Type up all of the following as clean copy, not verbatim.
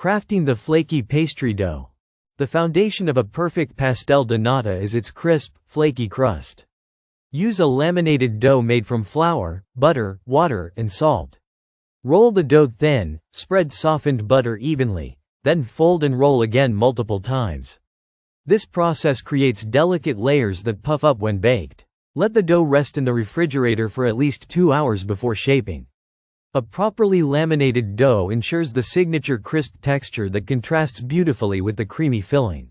Crafting the flaky pastry dough. The foundation of a perfect pastel de nata is its crisp, flaky crust. Use a laminated dough made from flour, butter, water, and salt. Roll the dough thin, spread softened butter evenly, then fold and roll again multiple times. This process creates delicate layers that puff up when baked. Let the dough rest in the refrigerator for at least 2 hours before shaping. A properly laminated dough ensures the signature crisp texture that contrasts beautifully with the creamy filling.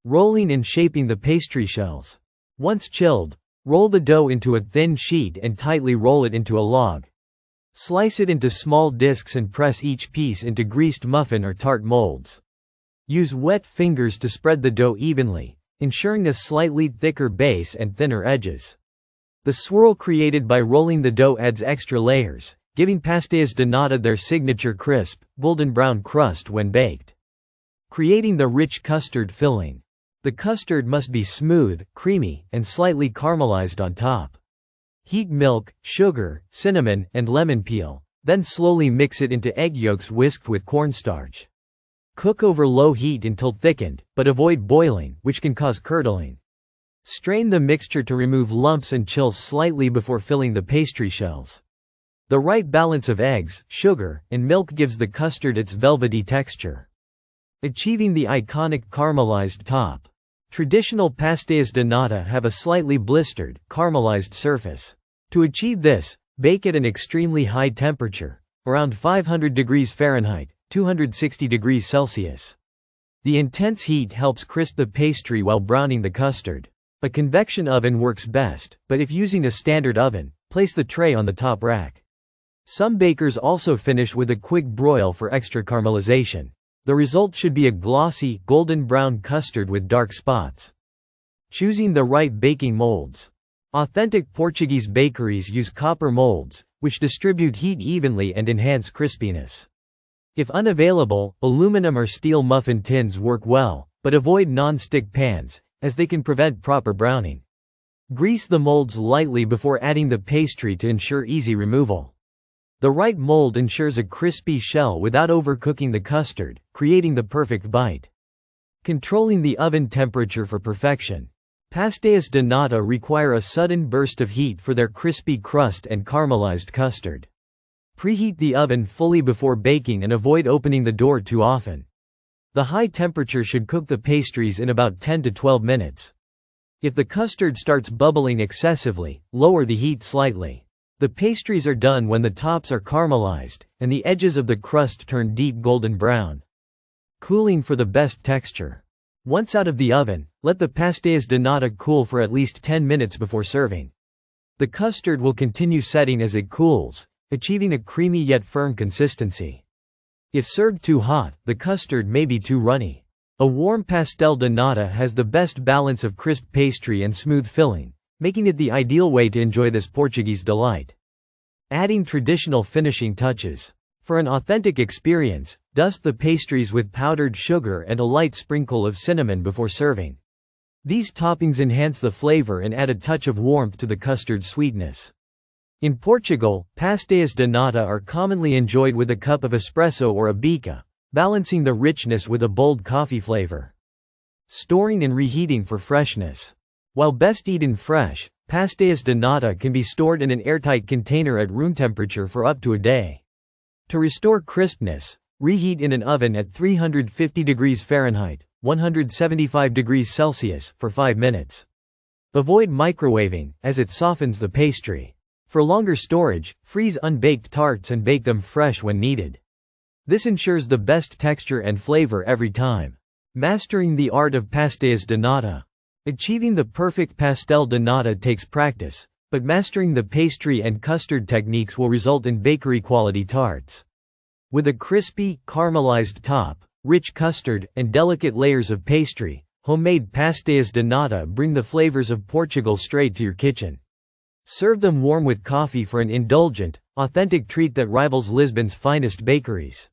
Rolling and shaping the pastry shells. Once chilled, roll the dough into a thin sheet and tightly roll it into a log. Slice it into small discs and press each piece into greased muffin or tart molds. Use wet fingers to spread the dough evenly, ensuring a slightly thicker base and thinner edges. The swirl created by rolling the dough adds extra layers, giving pastéis de nata their signature crisp, golden brown crust when baked. Creating the rich custard filling. The custard must be smooth, creamy, and slightly caramelized on top. Heat milk, sugar, cinnamon, and lemon peel, then slowly mix it into egg yolks whisked with cornstarch. Cook over low heat until thickened, but avoid boiling, which can cause curdling. Strain the mixture to remove lumps and chill slightly before filling the pastry shells. The right balance of eggs, sugar, and milk gives the custard its velvety texture. Achieving the iconic caramelized top. Traditional pastéis de nata have a slightly blistered, caramelized surface. To achieve this, bake at an extremely high temperature, around 500 degrees Fahrenheit, 260 degrees Celsius. The intense heat helps crisp the pastry while browning the custard. A convection oven works best, but if using a standard oven, place the tray on the top rack. Some bakers also finish with a quick broil for extra caramelization. The result should be a glossy, golden brown custard with dark spots. Choosing the right baking molds. Authentic Portuguese bakeries use copper molds, which distribute heat evenly and enhance crispiness. If unavailable, aluminum or steel muffin tins work well, but avoid non-stick pans, as they can prevent proper browning. Grease the molds lightly before adding the pastry to ensure easy removal. The right mold ensures a crispy shell without overcooking the custard, creating the perfect bite. Controlling the oven temperature for perfection. Pastéis de nata require a sudden burst of heat for their crispy crust and caramelized custard. Preheat the oven fully before baking and avoid opening the door too often. The high temperature should cook the pastries in about 10 to 12 minutes. If the custard starts bubbling excessively, lower the heat slightly. The pastries are done when the tops are caramelized, and the edges of the crust turn deep golden brown. Cooling for the best texture. Once out of the oven, let the pastéis de nata cool for at least 10 minutes before serving. The custard will continue setting as it cools, achieving a creamy yet firm consistency. If served too hot, the custard may be too runny. A warm pastel de nata has the best balance of crisp pastry and smooth filling, making it the ideal way to enjoy this Portuguese delight. Adding traditional finishing touches. For an authentic experience, dust the pastries with powdered sugar and a light sprinkle of cinnamon before serving. These toppings enhance the flavor and add a touch of warmth to the custard's sweetness. In Portugal, pastéis de nata are commonly enjoyed with a cup of espresso or a bica, balancing the richness with a bold coffee flavor. Storing and reheating for freshness. While best eaten fresh, pastéis de nata can be stored in an airtight container at room temperature for up to a day. To restore crispness, reheat in an oven at 350 degrees Fahrenheit, 175 degrees Celsius, for 5 minutes. Avoid microwaving, as it softens the pastry. For longer storage, freeze unbaked tarts and bake them fresh when needed. This ensures the best texture and flavor every time. Mastering the art of pastéis de nata. Achieving the perfect pastel de nata takes practice, but mastering the pastry and custard techniques will result in bakery-quality tarts. With a crispy, caramelized top, rich custard, and delicate layers of pastry, homemade pastéis de nata bring the flavors of Portugal straight to your kitchen. Serve them warm with coffee for an indulgent, authentic treat that rivals Lisbon's finest bakeries.